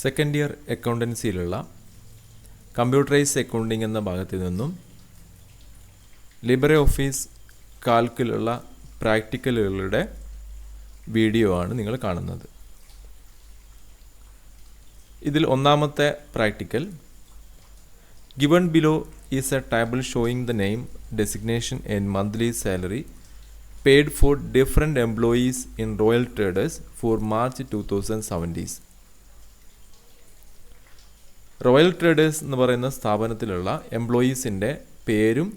Second year അക്കൗണ്ടൻസിയിലുള്ള computerised accounting എന്ന ഭാഗത്തിൽ നിന്നും ലിബ്രെ ഓഫീസ് കാൽക്കിലുള്ള പ്രാക്ടിക്കലുകളുടെ വീഡിയോ ആണ് നിങ്ങൾ കാണുന്നത്. ഇതിൽ ഒന്നാമത്തെ practical, given below is a table showing the name, designation and monthly salary paid for different employees in Royal Traders for March 2017. Royal traders എന്ന് പറയുന്ന സ്ഥാപനത്തിലുള്ള എംപ്ലോയീസിൻ്റെ പേരും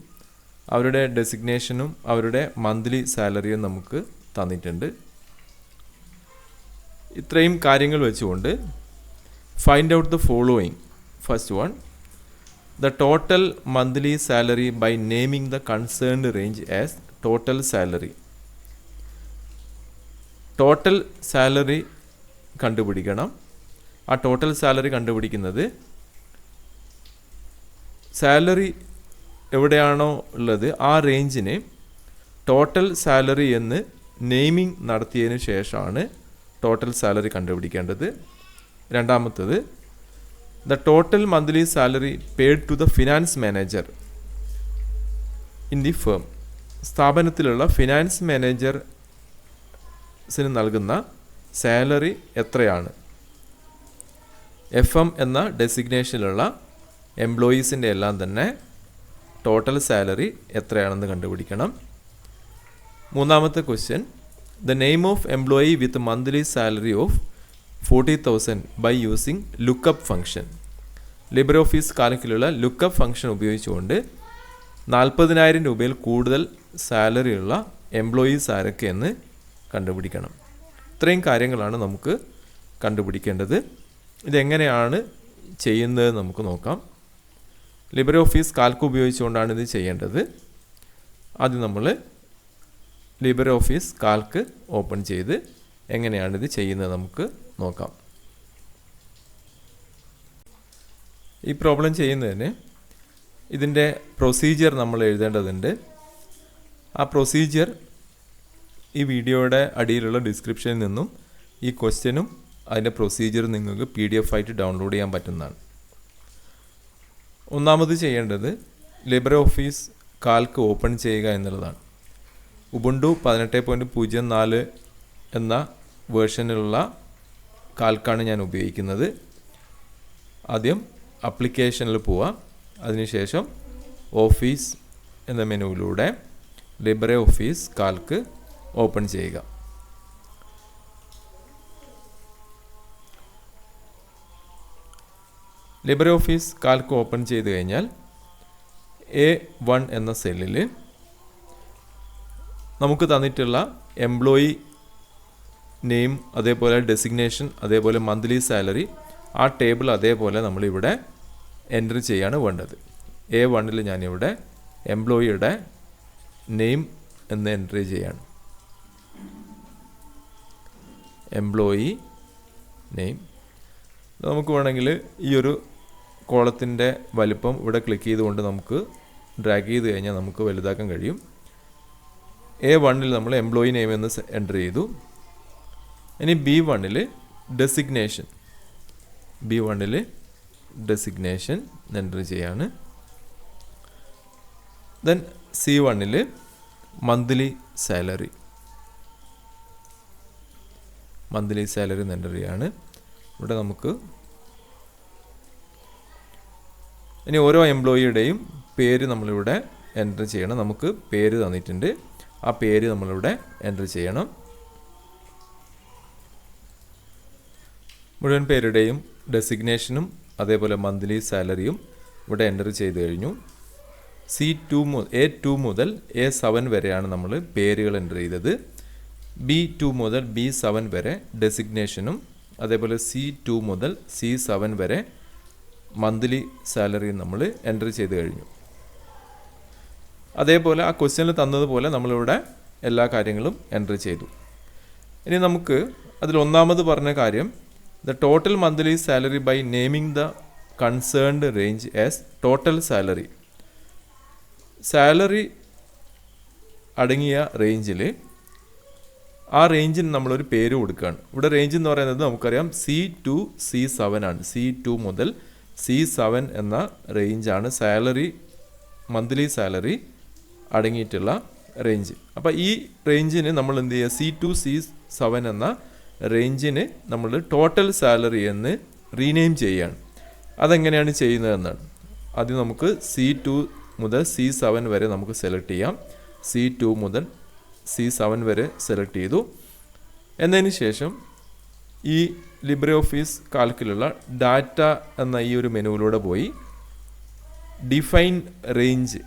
അവരുടെ ഡെസിഗ്നേഷനും അവരുടെ മന്ത്ലി സാലറിയും നമുക്ക് തന്നിട്ടുണ്ട്. ഇത്രയും കാര്യങ്ങൾ വെച്ചുകൊണ്ട് find out the following. First one, the total monthly salary by naming the concerned range as total salary. Total salary കണ്ടുപിടിക്കണം. ആ ടോട്ടൽ സാലറി കണ്ടുപിടിക്കുന്നത് സാലറി എവിടെയാണോ ഉള്ളത് ആ റേഞ്ചിന് ടോട്ടൽ സാലറി എന്ന് നെയിമിംഗ് നടത്തിയതിന് ശേഷമാണ് ടോട്ടൽ സാലറി കണ്ടുപിടിക്കേണ്ടത്. രണ്ടാമത്തത്, the total monthly salary paid to the finance manager in the firm. സ്ഥാപനത്തിലുള്ള ഫിനാൻസ് മാനേജർസിന് നൽകുന്ന സാലറി എത്രയാണ്? FM എന്ന ഡെസിഗ്നേഷനിലുള്ള എംപ്ലോയീസിൻ്റെ എല്ലാം തന്നെ ടോട്ടൽ സാലറി എത്രയാണെന്ന് കണ്ടുപിടിക്കണം. മൂന്നാമത്തെ question, the name of employee with monthly salary of 40,000 by using lookup function. LibreOffice കാൽക്കിലുള്ള ലുക്കപ്പ് ഫംഗ്ഷൻ ഉപയോഗിച്ചുകൊണ്ട് 40,000 രൂപയിൽ കൂടുതൽ സാലറിയുള്ള എംപ്ലോയീസ് ആരൊക്കെയെന്ന് കണ്ടുപിടിക്കണം. ഇത്രയും കാര്യങ്ങളാണ് നമുക്ക് കണ്ടുപിടിക്കേണ്ടത്. ഇതെങ്ങനെയാണ് ചെയ്യുന്നത് നമുക്ക് നോക്കാം. ലിബ്രെ ഓഫീസ് കാൽക്ക് ഉപയോഗിച്ചുകൊണ്ടാണ് ഇത് ചെയ്യേണ്ടത്. ആദ്യം നമ്മൾ ലിബ്രെ ഓഫീസ് കാൽക്ക് ഓപ്പൺ ചെയ്ത് എങ്ങനെയാണ് ഇത് ചെയ്യുന്നത് നമുക്ക് നോക്കാം. ഈ പ്രോബ്ലം ചെയ്യുന്നതിന് ഇതിൻ്റെ പ്രൊസീജിയർ നമ്മൾ എഴുതേണ്ടതുണ്ട്. ആ പ്രൊസീജിയർ ഈ വീഡിയോയുടെ അടിയിലുള്ള ഡിസ്ക്രിപ്ഷനിൽ നിന്നും ഈ ക്വസ്റ്റ്യനും അതിൻ്റെ പ്രൊസീജിയർ നിങ്ങൾക്ക് PDF ആയിട്ട് ഡൗൺലോഡ് ചെയ്യാൻ പറ്റുന്നതാണ്. ഒന്നാമത് ചെയ്യേണ്ടത് ലിബ്രെ ഓഫീസ് കാൽക്ക് ഓപ്പൺ ചെയ്യുക എന്നുള്ളതാണ്. ഉബുണ്ടു 18.04 എന്ന വേർഷനിലുള്ള കാൽക്കാണ് ഞാൻ ഉപയോഗിക്കുന്നത്. ആദ്യം ആപ്ലിക്കേഷനിൽ പോവുക. അതിനുശേഷം ഓഫീസ് എന്ന മെനുവിലൂടെ ലിബ്രെ ഓഫീസ് കാൽക്ക് ഓപ്പൺ ചെയ്യുക. ലിബ്രെ ഓഫീസ് കാൽക്ക് ഓപ്പൺ ചെയ്ത് കഴിഞ്ഞാൽ A1 എന്ന സെല്ലിൽ നമുക്ക് തന്നിട്ടുള്ള എംപ്ലോയി നെയിം, അതേപോലെ ഡെസിഗ്നേഷൻ, അതേപോലെ മന്ത്ലി സാലറി, ആ ടേബിൾ അതേപോലെ നമ്മളിവിടെ എൻ്റർ ചെയ്യാണ് വേണ്ടത്. A1 ഞാനിവിടെ എംപ്ലോയിയുടെ നെയിം എന്ന് എൻ്റർ ചെയ്യാണ്. Employee name. നമുക്ക് വേണമെങ്കിൽ ഈ ഒരു കോളത്തിൻ്റെ വലിപ്പം ഇവിടെ ക്ലിക്ക് ചെയ്തുകൊണ്ട് നമുക്ക് ഡ്രാഗ് ചെയ്ത് കഴിഞ്ഞാൽ നമുക്ക് വലുതാക്കാൻ കഴിയും. A1 നമ്മൾ എംപ്ലോയി നെയിം എന്ന് എൻ്റർ ചെയ്തു. ഇനി B1 designation, B1 designation enter ചെയ്യാണ്. Then C1 monthly salary, monthly salary enter ചെയ്യാണ്. ഇവിടെ നമുക്ക് ഇനി ഓരോ എംപ്ലോയിയുടെയും പേര് നമ്മളിവിടെ എൻ്റർ ചെയ്യണം. നമുക്ക് പേര് തന്നിട്ടുണ്ട്, ആ പേര് നമ്മളിവിടെ എൻ്റർ ചെയ്യണം. മുഴുവൻ പേരുടെയും ഡെസിഗ്നേഷനും അതേപോലെ മന്ത്ലി സാലറിയും ഇവിടെ എൻ്റർ ചെയ്ത് കഴിഞ്ഞു. A2 മുതൽ A7 വരെയാണ് നമ്മൾ പേരുകൾ എൻ്റർ ചെയ്തത്. B2 മുതൽ B7 വരെ ഡെസിഗ്നേഷനും അതേപോലെ C2 മുതൽ C7 വരെ മന്ത്ലി സാലറിയും നമ്മൾ എൻ്റർ ചെയ്ത് കഴിഞ്ഞു. അതേപോലെ ആ ക്വസ്റ്റ്യനിൽ തന്നതുപോലെ നമ്മളിവിടെ എല്ലാ കാര്യങ്ങളും എൻ്റർ ചെയ്തു. ഇനി നമുക്ക് അതിൽ ഒന്നാമത് പറഞ്ഞ കാര്യം, the total monthly salary by naming the concerned range as total salary. Salary അടങ്ങിയ റേഞ്ചിൽ ആ റേഞ്ചിന് നമ്മളൊരു പേര് കൊടുക്കുകയാണ്. ഇവിടെ റേഞ്ച് എന്ന് പറയുന്നത് നമുക്കറിയാം C2 C7 ആണ്. C2 മുതൽ C7 എന്ന റേഞ്ചാണ് സാലറി, മന്ത്ലി സാലറി അടങ്ങിയിട്ടുള്ള റേഞ്ച്. അപ്പോൾ ഈ റേഞ്ചിന് നമ്മൾ എന്ത് ചെയ്യുക, C2 C7 എന്ന റേഞ്ചിന് നമ്മൾ ടോട്ടൽ സാലറി എന്ന് റീനെയിം ചെയ്യുകയാണ്. അതെങ്ങനെയാണ് ചെയ്യുന്നതെന്നാണ്. ആദ്യം നമുക്ക് C2 മുതൽ C7 വരെ നമുക്ക് സെലക്ട് ചെയ്യാം. C2 മുതൽ C7 വരെ സെലക്ട് ചെയ്തു. എന്നതിന് ശേഷം ഈ ലിബ്രെ ഓഫീസ് കാൽക്കിലുള്ള ഡാറ്റ എന്ന ഈ ഒരു മെനുവിലൂടെ പോയി ഡിഫൈൻ റേഞ്ച്,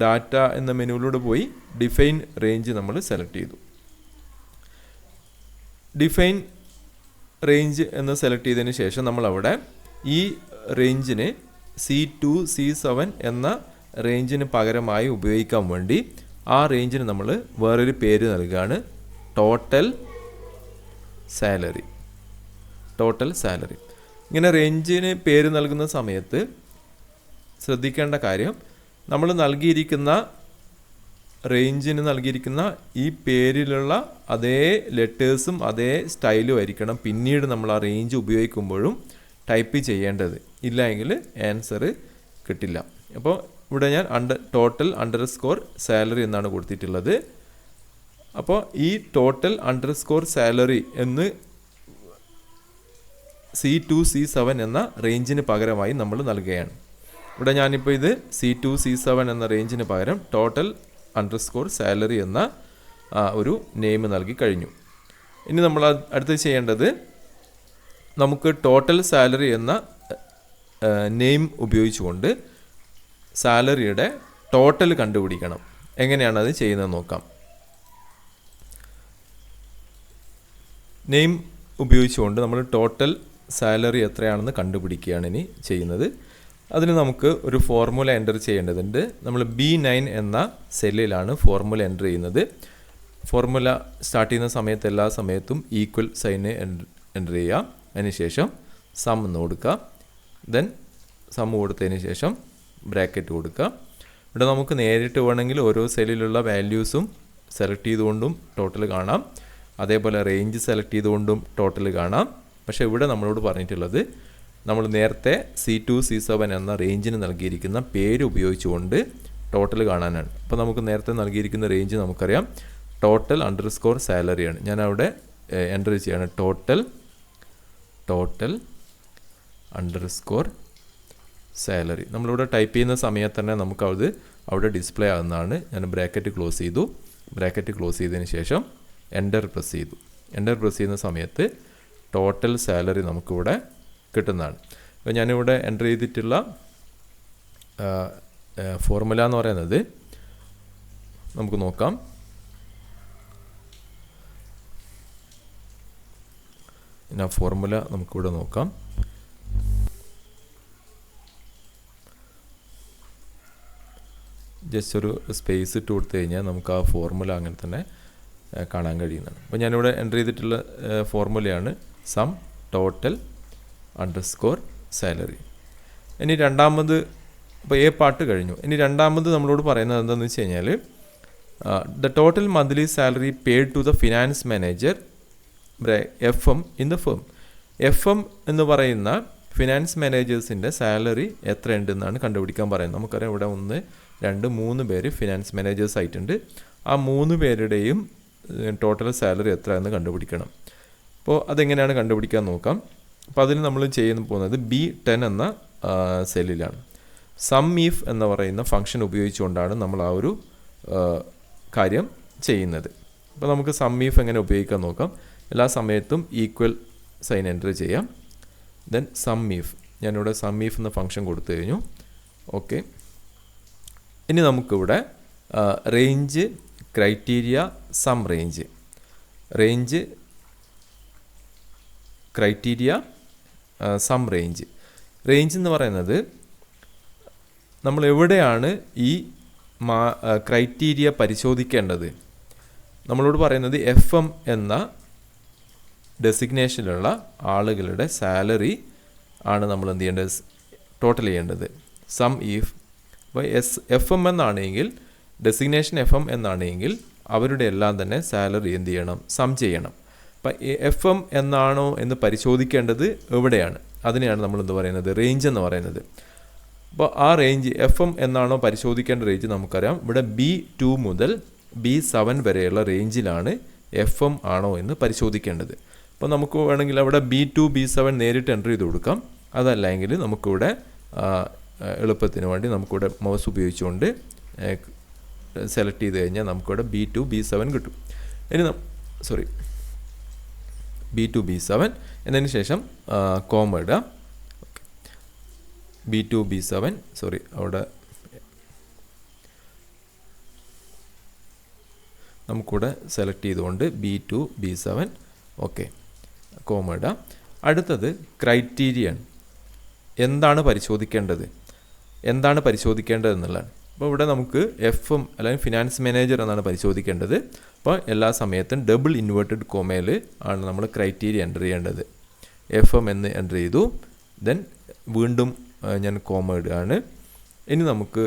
ഡാറ്റ എന്ന മെനുവിലൂടെ പോയി ഡിഫൈൻ റേഞ്ച് നമ്മൾ സെലക്ട് ചെയ്തു. ഡിഫൈൻ റേഞ്ച് എന്ന് സെലക്ട് ചെയ്തതിന് ശേഷം നമ്മളവിടെ ഈ റേഞ്ചിന് C2 C7 എന്ന റേഞ്ചിന് പകരമായി ഉപയോഗിക്കാൻ വേണ്ടി ആ റേഞ്ചിന് നമ്മൾ വേറൊരു പേര് നൽകുകയാണ്, ടോട്ടൽ സാലറി. Total salary. ഇങ്ങനെ റേഞ്ചിന് പേര് നൽകുന്ന സമയത്ത് ശ്രദ്ധിക്കേണ്ട കാര്യം, നമ്മൾ നൽകിയിരിക്കുന്ന റേഞ്ചിന് നൽകിയിരിക്കുന്ന ഈ പേരിലുള്ള അതേ ലെറ്റേഴ്സും അതേ സ്റ്റൈലും ആയിരിക്കണം പിന്നീട് നമ്മൾ ആ റേഞ്ച് ഉപയോഗിക്കുമ്പോഴും ടൈപ്പ് ചെയ്യേണ്ടത്. ഇല്ലെങ്കിൽ ആൻസർ കിട്ടില്ല. അപ്പോൾ ഇവിടെ ഞാൻ ടോട്ടൽ അണ്ടർസ്കോർ സാലറി എന്നാണ് കൊടുത്തിട്ടുള്ളത്. അപ്പോൾ ഈ ടോട്ടൽ അണ്ടർസ്കോർ സാലറി എന്ന് C2 C7 എന്ന റേഞ്ചിന് പകരമായി നമ്മൾ നൽകുകയാണ്. ഇവിടെ ഞാനിപ്പോൾ ഇത് C2 C7 എന്ന റേഞ്ചിന് പകരം ടോട്ടൽ അണ്ടർസ്കോർ സാലറി എന്ന ഒരു നെയിം നൽകി കഴിഞ്ഞു. ഇനി നമ്മൾ അടുത്ത് ചെയ്യേണ്ടത്, നമുക്ക് ടോട്ടൽ സാലറി എന്ന നെയിം ഉപയോഗിച്ചുകൊണ്ട് സാലറിയുടെ ടോട്ടൽ കണ്ടുപിടിക്കണം. എങ്ങനെയാണ് അത് ചെയ്യുന്നത് നോക്കാം. നെയിം ഉപയോഗിച്ചുകൊണ്ട് നമ്മൾ ടോട്ടൽ സാലറി എത്രയാണെന്ന് കണ്ടുപിടിക്കുകയാണ് ഇനി ചെയ്യുന്നത്. അതിന് നമുക്ക് ഒരു ഫോർമുല എൻ്റർ ചെയ്യേണ്ടതുണ്ട്. നമ്മൾ B9 എന്ന സെല്ലിലാണ് ഫോർമുല എൻ്റർ ചെയ്യുന്നത്. ഫോർമുല സ്റ്റാർട്ട് ചെയ്യുന്ന സമയത്ത് എല്ലാ സമയത്തും ഈക്വൽ സൈന് എൻ്റർ ചെയ്യുക. അതിനുശേഷം സം എന്ന് കൊടുക്കുക. ദെൻ സം കൊടുത്തതിന് ശേഷം ബ്രാക്കറ്റ് കൊടുക്കുക. ഇവിടെ നമുക്ക് നേരിട്ട് വേണമെങ്കിൽ ഓരോ സെല്ലിലുള്ള വാല്യൂസും സെലക്ട് ചെയ്തുകൊണ്ടും ടോട്ടൽ കാണാം. അതേപോലെ റേഞ്ച് സെലക്ട് ചെയ്തുകൊണ്ടും ടോട്ടൽ കാണാം. പക്ഷേ ഇവിടെ നമ്മളോട് പറഞ്ഞിട്ടുള്ളത് നമ്മൾ നേരത്തെ C2 C7 എന്ന റേഞ്ചിന് നൽകിയിരിക്കുന്ന പേര് ഉപയോഗിച്ചുകൊണ്ട് ടോട്ടൽ കാണാനാണ്. അപ്പോൾ നമുക്ക് നേരത്തെ നൽകിയിരിക്കുന്ന റേഞ്ച് നമുക്കറിയാം, ടോട്ടൽ അണ്ടർസ്കോർ സാലറിയാണ്. ഞാൻ അവിടെ എൻ്റർ ചെയ്യാണ് ടോട്ടൽ അണ്ടർസ്കോർ സാലറി. നമ്മളിവിടെ ടൈപ്പ് ചെയ്യുന്ന സമയത്ത് തന്നെ നമുക്കത് അവിടെ ഡിസ്പ്ലേ ആകുന്നതാണ്. ഞാൻ ബ്രാക്കറ്റ് ക്ലോസ് ചെയ്തു. ബ്രാക്കറ്റ് ക്ലോസ് ചെയ്തതിന് ശേഷം എൻ്റർ പ്രസ് ചെയ്തു. എൻ്റർ പ്രസ് ചെയ്യുന്ന സമയത്ത് ടോട്ടൽ സാലറി നമുക്കിവിടെ കിട്ടുന്നതാണ്. അപ്പോൾ ഞാനിവിടെ എൻ്റർ ചെയ്തിട്ടുള്ള ഫോർമുല എന്ന് പറയുന്നത് നമുക്ക് നോക്കാം. ഇനി ആ ഫോർമുല നമുക്കിവിടെ നോക്കാം. ജസ്റ്റ് ഒരു സ്പേസ് ഇട്ട് കൊടുത്തു കഴിഞ്ഞാൽ നമുക്ക് ആ ഫോർമുല അങ്ങനെ തന്നെ കാണാൻ കഴിയുന്നതാണ്. അപ്പോൾ ഞാനിവിടെ എൻ്റർ ചെയ്തിട്ടുള്ള ഫോർമുലയാണ് സം ടോട്ടൽ അണ്ടർസ്കോർ സാലറി. ഇനി രണ്ടാമത്, ഇപ്പോൾ എ പാർട്ട് കഴിഞ്ഞു. ഇനി രണ്ടാമത് നമ്മളോട് പറയുന്നത് എന്താണെന്ന് വെച്ച് കഴിഞ്ഞാൽ, the total monthly salary paid to the finance manager FM in the firm. FM എന്ന് പറയുന്ന ഫിനാൻസ് മാനേജേഴ്സിൻ്റെ സാലറി എത്ര ഉണ്ടെന്നാണ് കണ്ടുപിടിക്കാൻ പറയുന്നത്. നമുക്കറിയാം ഇവിടെ 1, 2, 3 പേര് ഫിനാൻസ് മാനേജേഴ്സ് ആയിട്ടുണ്ട്. ആ 3 പേരുടെയും ടോട്ടൽ സാലറി എത്ര എന്ന് കണ്ടുപിടിക്കണം. അപ്പോൾ അതെങ്ങനെയാണ് കണ്ടുപിടിക്കാൻ നോക്കാം. അപ്പോൾ അതിന് നമ്മൾ ചെയ്യാൻ പോകുന്നത് B10 എന്ന സെല്ലിലാണ്. സം ഈഫ് എന്ന് പറയുന്ന ഫംഗ്ഷൻ ഉപയോഗിച്ചുകൊണ്ടാണ് നമ്മൾ ആ ഒരു കാര്യം ചെയ്യുന്നത്. അപ്പോൾ നമുക്ക് സം ഈഫ് എങ്ങനെ ഉപയോഗിക്കാൻ നോക്കാം. എല്ലാ സമയത്തും ഈക്വൽ സൈൻ എൻ്റർ ചെയ്യാം. ദെൻ സം ഈഫ്, ഞാനിവിടെ സം ഈഫ് എന്ന ഫംഗ്ഷൻ കൊടുത്തു കഴിഞ്ഞു. ഓക്കെ. ഇനി നമുക്കിവിടെ range, criteria, sum range, criteria, sum range. Range എന്ന് പറയുന്നത് നമ്മൾ എവിടെയാണ് ഈ ക്രൈറ്റീരിയ പരിശോധിക്കേണ്ടത്. നമ്മളോട് പറയുന്നത് FM എന്ന ഡെസിഗ്നേഷനിലുള്ള ആളുകളുടെ സാലറി ആണ് നമ്മൾ എന്ത് ചെയ്യേണ്ടത്, ടോട്ടൽ ചെയ്യേണ്ടത്. സം ഈഫ്, അപ്പോൾ FM എന്നാണെങ്കിൽ, ഡെസിഗ്നേഷൻ FM എന്നാണെങ്കിൽ അവരുടെ എല്ലാം തന്നെ സാലറി എന്ത് ചെയ്യണം, സം ചെയ്യണം. അപ്പം FM എന്നാണോ എന്ന് പരിശോധിക്കേണ്ടത് എവിടെയാണ്, അതിനെയാണ് നമ്മൾ എന്ത് പറയുന്നത്, റേഞ്ച് എന്ന് പറയുന്നത്. അപ്പോൾ ആ റേഞ്ച് FM എന്നാണോ പരിശോധിക്കേണ്ട റേഞ്ച് നമുക്കറിയാം. ഇവിടെ B2 മുതൽ B7 വരെയുള്ള റേഞ്ചിലാണ് FM ആണോ എന്ന് പരിശോധിക്കേണ്ടത്. അപ്പോൾ നമുക്ക് വേണമെങ്കിൽ അവിടെ B2 B7 നേരിട്ട് എൻ്റർ ചെയ്ത് കൊടുക്കാം. അതല്ലെങ്കിൽ നമുക്കിവിടെ എളുപ്പത്തിന് വേണ്ടി നമുക്കിവിടെ മൗസ് ഉപയോഗിച്ചുകൊണ്ട് സെലക്ട് ചെയ്ത് കഴിഞ്ഞാൽ നമുക്കിവിടെ B2 B7 കിട്ടും. ഇനി B2 B7 എന്നതിന് ശേഷം കോമ ഇടുക. B2 B7 അവിടെ നമുക്കിവിടെ സെലക്ട് ചെയ്തുകൊണ്ട് B2 B7 ഓക്കെ കോമ ഇടുക. അടുത്തത് ക്രൈറ്റീരിയ. എന്താണ് പരിശോധിക്കേണ്ടതെന്നുള്ളതാണ്. അപ്പോൾ ഇവിടെ നമുക്ക് FM അല്ലെങ്കിൽ ഫിനാൻസ് മാനേജർ എന്നാണ് പരിശോധിക്കേണ്ടത്. അപ്പോൾ എല്ലാ സമയത്തും ഡബിൾ ഇൻവേർട്ടഡ് കോമയിൽ ആണ് നമ്മൾ ക്രൈറ്റീരിയ എൻ്റർ ചെയ്യേണ്ടത്. FM എന്ന് എൻ്റർ ചെയ്തു. ദെൻ വീണ്ടും ഞാൻ കോമ ഇടുകയാണ്. ഇനി നമുക്ക്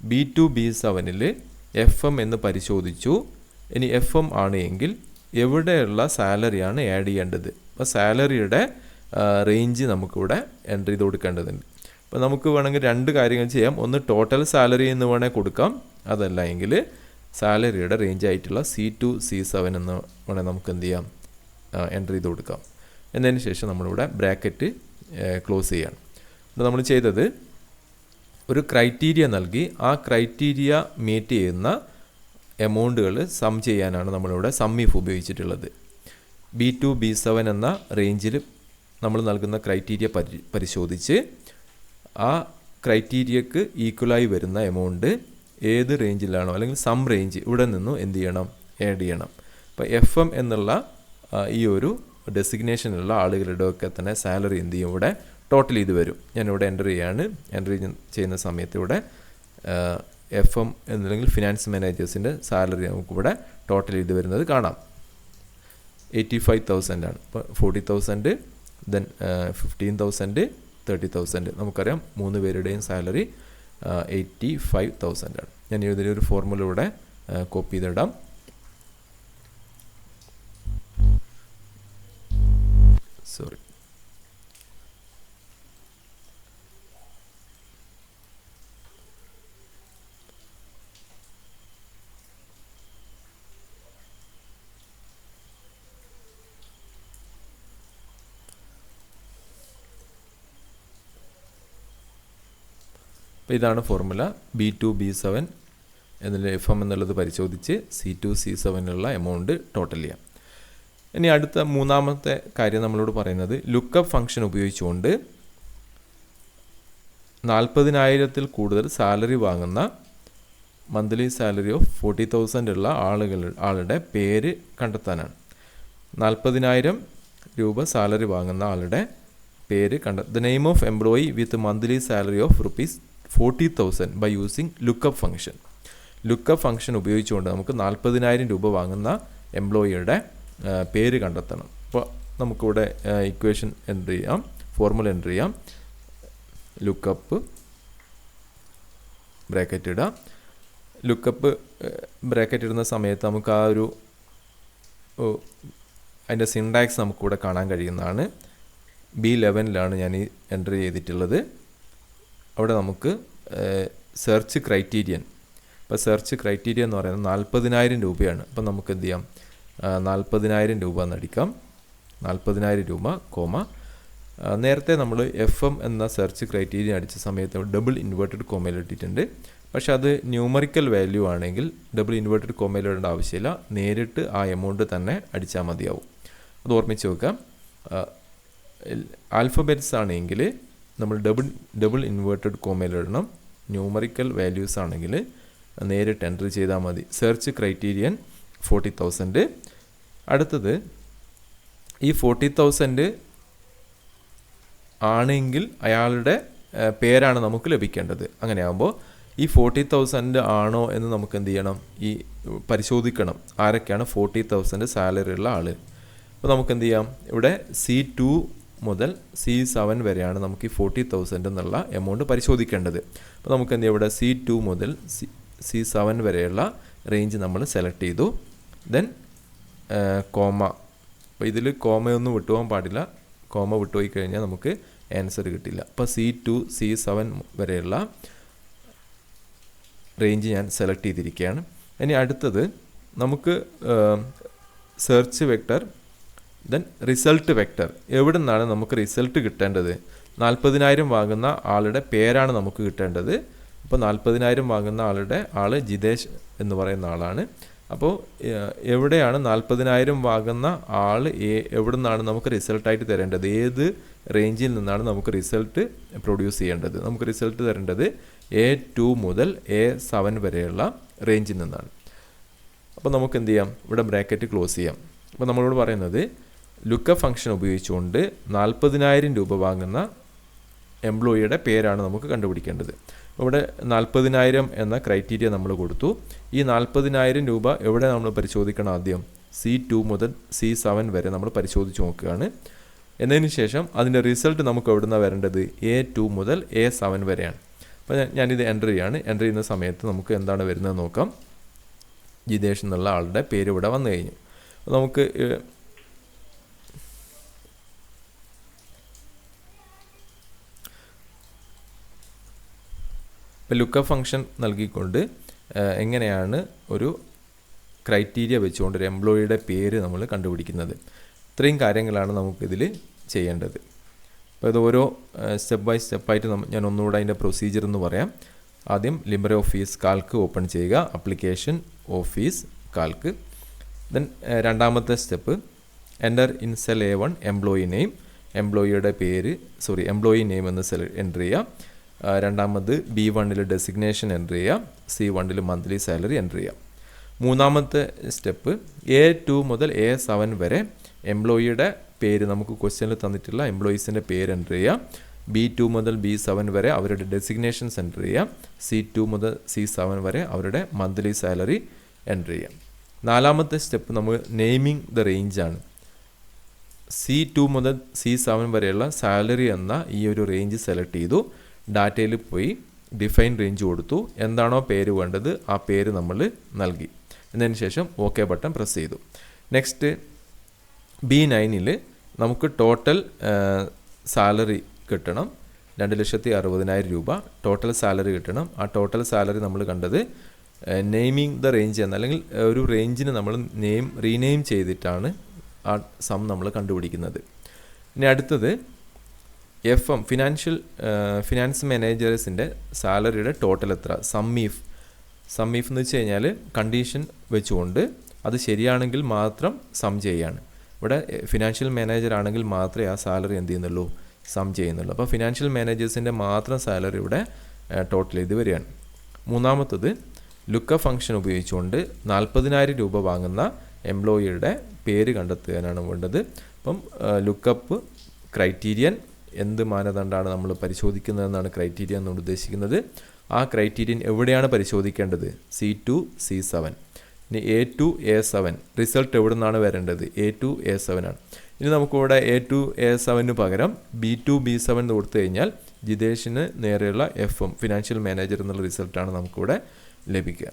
B2 B7 FM എന്ന് പരിശോധിച്ചു. ഇനി FM ആണ് എങ്കിൽ എവിടെയുള്ള സാലറിയാണ് ആഡ് ചെയ്യേണ്ടത്. അപ്പോൾ സാലറിയുടെ റേഞ്ച് നമുക്കിവിടെ എൻ്റർ ചെയ്ത് കൊടുക്കേണ്ടതുണ്ട്. അപ്പോൾ നമുക്ക് വേണമെങ്കിൽ രണ്ട് കാര്യങ്ങൾ ചെയ്യാം. ഒന്ന് ടോട്ടൽ സാലറി എന്ന് വേണേൽ കൊടുക്കാം. അതല്ല എങ്കിൽ സാലറിയുടെ റേഞ്ച് ആയിട്ടുള്ള C2 C7 എന്ന് വേണമെങ്കിൽ നമുക്ക് എന്ത് ചെയ്യാം, എൻ്റർ ചെയ്ത് കൊടുക്കാം. എന്നതിന് ശേഷം നമ്മളിവിടെ ബ്രാക്കറ്റ് ക്ലോസ് ചെയ്യണം. അപ്പോൾ നമ്മൾ ചെയ്തത് ഒരു ക്രൈറ്റീരിയ നൽകി ആ ക്രൈറ്റീരിയ മീറ്റ് ചെയ്യുന്ന എമൗണ്ടുകൾ സം ചെയ്യാനാണ് നമ്മളിവിടെ സമ്മിഫ് ഉപയോഗിച്ചിട്ടുള്ളത്. B2 B7 എന്ന റേഞ്ചിൽ നമ്മൾ നൽകുന്ന ക്രൈറ്റീരിയ പരിശോധിച്ച് ആ ക്രൈറ്റീരിയക്ക് ഈക്വലായി വരുന്ന എമൗണ്ട് ഏത് റേഞ്ചിലാണോ അല്ലെങ്കിൽ സം റേഞ്ച് ഇവിടെ നിന്നും എന്ത് ചെയ്യണം, ആഡ് ചെയ്യണം. അപ്പോൾ FM എന്നുള്ള ഈ ഒരു ഡെസിഗ്നേഷനുള്ള ആളുകളുടെ ഒക്കെ തന്നെ സാലറി എന്ത് ചെയ്യും, ഇവിടെ ടോട്ടൽ ചെയ്ത് വരും. ഞാനിവിടെ എൻ്റർ ചെയ്യുന്ന സമയത്ത് ഇവിടെ FM എന്നല്ലെങ്കിൽ ഫിനാൻസ് മാനേജേഴ്സിൻ്റെ സാലറി നമുക്കിവിടെ ടോട്ടൽ ചെയ്ത് വരുന്നത് കാണാം. 85,000 ആണ്. ഇപ്പോൾ 40,000 ദെൻ 15,000 30,000. നമുക്കറിയാം 3 പേരുടെയും സാലറി 85,000 ആണ്. ഞാൻ ഇതിലൊരു ഫോർമുല ഇവിടെ കോപ്പി ചെയ്തിടാം. അപ്പോൾ ഇതാണ് ഫോർമുല. B2 B7 എന്നതിൽ FM എന്നുള്ളത് പരിശോധിച്ച് C2 C7 എമൗണ്ട് ടോട്ടൽ ചെയ്യാം. ഇനി അടുത്ത മൂന്നാമത്തെ കാര്യം നമ്മളോട് പറയുന്നത് ലുക്കപ്പ് ഫംഗ്ഷൻ ഉപയോഗിച്ചുകൊണ്ട് 40,000 കൂടുതൽ സാലറി വാങ്ങുന്ന മന്ത്ലി സാലറി ഓഫ് 40,000 ഉള്ള ആളുടെ പേര് കണ്ടെത്താനാണ്. 40,000 രൂപ സാലറി വാങ്ങുന്ന ആളുടെ പേര് the name of employee with monthly salary of ₹40,000 by using lookup function. Lookup function ഉപയോഗിച്ചുകൊണ്ട് നമുക്ക് 40,000 രൂപ വാങ്ങുന്ന എംപ്ലോയിയുടെ പേര് കണ്ടെത്തണം. അപ്പോൾ നമുക്കിവിടെ ഇക്വേഷൻ എൻ്റർ ചെയ്യാം, ഫോർമുല എൻ്റർ ചെയ്യാം. ലുക്കപ്പ് ബ്രാക്കറ്റ് ഇടാം. ലുക്കപ്പ് ബ്രാക്കറ്റ് ഇടുന്ന സമയത്ത് നമുക്ക് ആ ഒരു അതിൻ്റെ സിൻടാക്സ് നമുക്കിവിടെ കാണാൻ കഴിയുന്നതാണ്. B11 ഞാൻ ഈ എൻ്റർ ചെയ്തിട്ടുള്ളത്. അവിടെ നമുക്ക് സെർച്ച് ക്രൈറ്റീരിയൻ. ഇപ്പോൾ സെർച്ച് ക്രൈറ്റീരിയ എന്ന് പറയുന്നത് 40,000 രൂപയാണ്. അപ്പോൾ നമുക്ക് എന്ത് ചെയ്യാം, 40,000 രൂപ എന്നടിക്കാം. 40,000 രൂപ കോമ. നേരത്തെ നമ്മൾ FM എന്ന സെർച്ച് ക്രൈറ്റീരിയ അടിച്ച സമയത്ത് ഡബിൾ ഇൻവേർട്ടഡ് കോമയിൽ ഇട്ടിട്ടുണ്ട്. പക്ഷെ അത് ന്യൂമറിക്കൽ വാല്യൂ ആണെങ്കിൽ ഡബിൾ ഇൻവേർട്ടഡ് കോമയിൽ ഇടേണ്ട ആവശ്യമില്ല, നേരിട്ട് ആ എമൗണ്ട് തന്നെ അടിച്ചാൽ മതിയാവും. അത് ഓർമ്മിച്ച് വെക്കാം. ആൽഫബറ്റ്സ് ആണെങ്കിൽ നമ്മൾ ഡബിൾ ഇൻവേർട്ടഡ് കോമയിൽ ഇടണം. ന്യൂമറിക്കൽ വാല്യൂസ് ആണെങ്കിൽ നേരിട്ട് എൻ്റർ ചെയ്താൽ മതി. Search criterion 40,000. അടുത്തത് ഈ 40,000 ആണെങ്കിൽ അയാളുടെ പേരാണ് നമുക്ക് ലഭിക്കേണ്ടത്. അങ്ങനെയാകുമ്പോൾ ഈ 40,000 ആണോ എന്ന് നമുക്ക് എന്ത് ചെയ്യണം, ഈ പരിശോധിക്കണം ആരൊക്കെയാണ് 40,000 സാലറി ഉള്ള ആൾ. അപ്പോൾ നമുക്ക് എന്ത് ചെയ്യാം, ഇവിടെ C2 മുതൽ C7 വരെയാണ് നമുക്ക് ഈ 40,000 എന്നുള്ള എമൗണ്ട് പരിശോധിക്കേണ്ടത്. അപ്പോൾ നമുക്ക് എന്ത് ചെയ്യാം, ഇവിടെ C2 മുതൽ C7 വരെയുള്ള റേഞ്ച് നമ്മൾ സെലക്ട് ചെയ്തു. Then comma. അപ്പോൾ ഇതിൽ കോമയൊന്നും വിട്ടുപോകാൻ പാടില്ല. കോമ വിട്ടുപോയി കഴിഞ്ഞാൽ നമുക്ക് ആൻസർ കിട്ടില്ല. അപ്പോൾ C2 C7 വരെയുള്ള റേഞ്ച് ഞാൻ സെലക്ട് ചെയ്തിരിക്കുകയാണ്. ഇനി അടുത്തത് നമുക്ക് search vector, then result vector. എവിടെ നിന്നാണ് നമുക്ക് റിസൾട്ട് കിട്ടേണ്ടത്? 40,000 വാങ്ങുന്ന ആളുടെ പേരാണ് നമുക്ക് കിട്ടേണ്ടത്. അപ്പോൾ 40,000 വാങ്ങുന്ന ആൾ ജിതേഷ് എന്ന് പറയുന്ന ആളാണ്. അപ്പോൾ എവിടെയാണ് 40,000 വാങ്ങുന്ന ആൾ എവിടെ നിന്നാണ് നമുക്ക് റിസൾട്ടായിട്ട് തരേണ്ടത്? ഏത് റേഞ്ചിൽ നിന്നാണ് നമുക്ക് റിസൾട്ട് പ്രൊഡ്യൂസ് ചെയ്യേണ്ടത്? നമുക്ക് റിസൾട്ട് തരേണ്ടത് A2 മുതൽ A7 വരെയുള്ള റേഞ്ചിൽ നിന്നാണ്. അപ്പോൾ നമുക്ക് എന്ത് ചെയ്യാം? ഇവിടെ ബ്രാക്കറ്റ് ക്ലോസ് ചെയ്യാം. അപ്പോൾ നമ്മളോട് പറയുന്നത് ലുക്കപ്പ് ഫംഗ്ഷൻ ഉപയോഗിച്ചുകൊണ്ട് 40,000 രൂപ വാങ്ങുന്ന എംപ്ലോയിയുടെ പേരാണ് നമുക്ക് കണ്ടുപിടിക്കേണ്ടത്. ഇവിടെ 40,000 എന്ന ക്രൈറ്റീരിയ നമ്മൾ കൊടുത്തു. ഈ 40,000 രൂപ എവിടെ നമ്മൾ പരിശോധിക്കണം? ആദ്യം C2 മുതൽ C7 വരെ നമ്മൾ പരിശോധിച്ച് നോക്കുകയാണ്. എന്നതിന് ശേഷം അതിൻ്റെ റിസൾട്ട് നമുക്ക് എവിടെ നിന്നാണ് വരേണ്ടത്? A2 മുതൽ A7 വരെയാണ്. അപ്പോൾ ഞാനിത് എൻ്റർ ചെയ്യാണ്. എൻ്റർ ചെയ്യുന്ന സമയത്ത് നമുക്ക് എന്താണ് വരുന്നത് നോക്കാം. ജിതേഷ് എന്നുള്ള ആളുടെ പേര് ഇവിടെ വന്നു കഴിഞ്ഞു. അപ്പോൾ നമുക്ക് ഇപ്പോൾ ലുക്കപ്പ് ഫംഗ്ഷൻ നൽകിക്കൊണ്ട് എങ്ങനെയാണ് ഒരു ക്രൈറ്റീരിയ വെച്ചുകൊണ്ട് ഒരു എംപ്ലോയിയുടെ പേര് നമ്മൾ കണ്ടുപിടിക്കുന്നത്? ഇത്രയും കാര്യങ്ങളാണ് നമുക്കിതിൽ ചെയ്യേണ്ടത്. അപ്പോൾ ഇത് ഓരോ സ്റ്റെപ്പ് ബൈ സ്റ്റെപ്പായിട്ട് ഞാൻ ഒന്നുകൂടെ അതിൻ്റെ പ്രൊസീജിയർ എന്ന് പറയാം. ആദ്യം ലിബ്രെ ഓഫീസ് കാൽക്ക് ഓപ്പൺ ചെയ്യുക, ആപ്ലിക്കേഷൻ ഓഫീസ് കാൽക്ക്. ദെൻ രണ്ടാമത്തെ step enter in cell A1 employee name, എംപ്ലോയിയുടെ പേര് എംപ്ലോയി നെയിം എന്ന് എൻ്റർ ചെയ്യുക. രണ്ടാമത് B1 ഡെസിഗ്നേഷൻ എൻ്റർ ചെയ്യുക, C1 മന്ത്ലി സാലറി എൻ്റർ ചെയ്യുക. മൂന്നാമത്തെ സ്റ്റെപ്പ് A2 മുതൽ A7 വരെ എംപ്ലോയിയുടെ പേര്, നമുക്ക് ക്വസ്റ്റ്യനിൽ തന്നിട്ടുള്ള എംപ്ലോയീസിൻ്റെ പേര് എൻ്റർ ചെയ്യുക. B2 മുതൽ B7 വരെ അവരുടെ ഡെസിഗ്നേഷൻസ് എൻ്റർ ചെയ്യാം. C2 മുതൽ C7 വരെ അവരുടെ മന്ത്ലി സാലറി എൻ്റർ ചെയ്യാം. നാലാമത്തെ സ്റ്റെപ്പ് നമ്മൾ നെയിമിംഗ് ദ റേഞ്ചാണ്. C2 മുതൽ C7 വരെയുള്ള സാലറി എന്ന ഈ ഒരു റേഞ്ച് സെലക്ട് ചെയ്തു. ഡാറ്റയിൽ പോയി ഡിഫൈൻ റേഞ്ച് കൊടുത്തു. എന്താണോ പേര് വേണ്ടത് ആ പേര് നമ്മൾ നൽകി. എന്നതിന് ശേഷം ഓക്കെ ബട്ടൺ പ്രസ് ചെയ്തു. നെക്സ്റ്റ് B9 നമുക്ക് ടോട്ടൽ സാലറി കിട്ടണം. 2,60,000 രൂപ ടോട്ടൽ സാലറി കിട്ടണം. ആ ടോട്ടൽ സാലറി നമ്മൾ കണ്ടത് നെയിമിംഗ് ദ റേഞ്ച് എന്ന, അല്ലെങ്കിൽ ഒരു റേഞ്ചിന് നമ്മൾ റീനെയിം ചെയ്തിട്ടാണ് ആ സം നമ്മൾ കണ്ടുപിടിക്കുന്നത്. ഇനി അടുത്തത് FM ഫിനാൻസ് മാനേജേഴ്സിൻ്റെ സാലറിയുടെ ടോട്ടൽ എത്ര? സമ്മീഫ് എന്ന് വെച്ച് കഴിഞ്ഞാൽ കണ്ടീഷൻ വെച്ചുകൊണ്ട് അത് ശരിയാണെങ്കിൽ മാത്രം സം ചെയ്യാണ്. ഇവിടെ ഫിനാൻഷ്യൽ മാനേജർ ആണെങ്കിൽ മാത്രമേ ആ സാലറി എന്ത് ചെയ്യുന്നുള്ളൂ? സം ചെയ്യുന്നുള്ളൂ. അപ്പോൾ ഫിനാൻഷ്യൽ മാനേജേഴ്സിൻ്റെ മാത്രം സാലറി ഇവിടെ ടോട്ടൽ ചെയ്ത് വരികയാണ്. മൂന്നാമത്തത് ലുക്കപ്പ് ഫംഗ്ഷൻ ഉപയോഗിച്ചുകൊണ്ട് 40,000 രൂപ വാങ്ങുന്ന എംപ്ലോയിയുടെ പേര് കണ്ടെത്താനാണ് വേണ്ടത്. അപ്പം ലുക്കപ്പ് ക്രൈറ്റീരിയൻ എന്ത് മാനദണ്ഡമാണ് നമ്മൾ പരിശോധിക്കുന്നതെന്നാണ് ക്രൈറ്റീരിയ എന്നുകൊണ്ട് ഉദ്ദേശിക്കുന്നത്. ആ ക്രൈറ്റീരിയൻ എവിടെയാണ് പരിശോധിക്കേണ്ടത്? C2 C7. ഇനി A2 A7 റിസൾട്ട് എവിടെ നിന്നാണ് വരേണ്ടത്? A2 A7 ആണ്. ഇനി നമുക്കിവിടെ A2 A7 പകരം B2 B7 എന്ന് കൊടുത്തു കഴിഞ്ഞാൽ ജിതേഷിന് നേരെയുള്ള FM ഫിനാൻഷ്യൽ മാനേജർ എന്നുള്ള റിസൾട്ടാണ് നമുക്കിവിടെ ലഭിക്കുക.